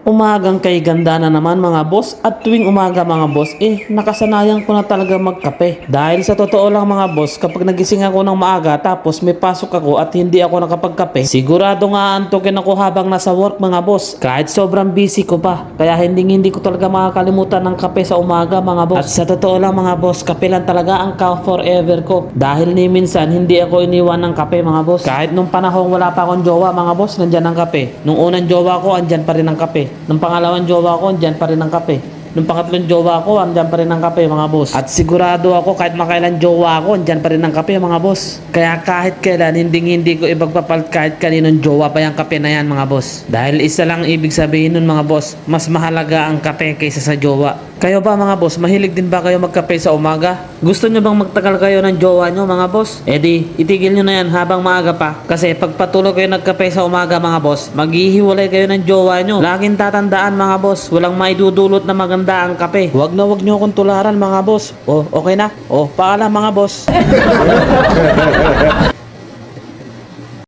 Umagang kay ganda na naman mga boss, at tuwing umaga mga boss nakasanayan ko na talaga magkape. Dahil sa totoo lang mga boss, kapag nagising ako ng maaga tapos may pasok ako at hindi ako nakapagkape, sigurado nga antukin ako habang nasa work mga boss, kahit sobrang busy ko pa. Kaya hindi ko talaga makakalimutan ng kape sa umaga mga boss. At sa totoo lang mga boss, kape lang talaga ang forever ko. Dahil ni minsan hindi ako iniwan ng kape mga boss. Kahit nung panahong wala pa akong jowa mga boss, nandyan ang kape. Nung unang jowa ko, andyan pa rin ang kape. Nung pangalawang jowa ko, andyan pa rin ang kape. Nung pangatlong jowa ko, andyan pa rin ang kape mga boss. At sigurado ako kahit makailan jowa ko, andyan pa rin ang kape mga boss. Kaya kahit kailan, hindi ko ipagpapalit kahit kaninong jowa pa yung kape na yan mga boss. Dahil isa lang ibig sabihin nun mga boss, mas mahalaga ang kape kaysa sa jowa. Kayo ba mga boss, mahilig din ba kayo magkape sa umaga? Gusto nyo bang magtagal kayo ng jowa nyo mga boss? E di, itigil nyo na yan habang maaga pa. Kasi pag patuloy kayo nagkape sa umaga mga boss, maghihiwalay kayo ng jowa nyo. Laging tatandaan mga boss, walang maidudulot na maganda ang kape. Wag nyo akong tularan mga boss. Oh, okay na? Oh, paalam mga boss.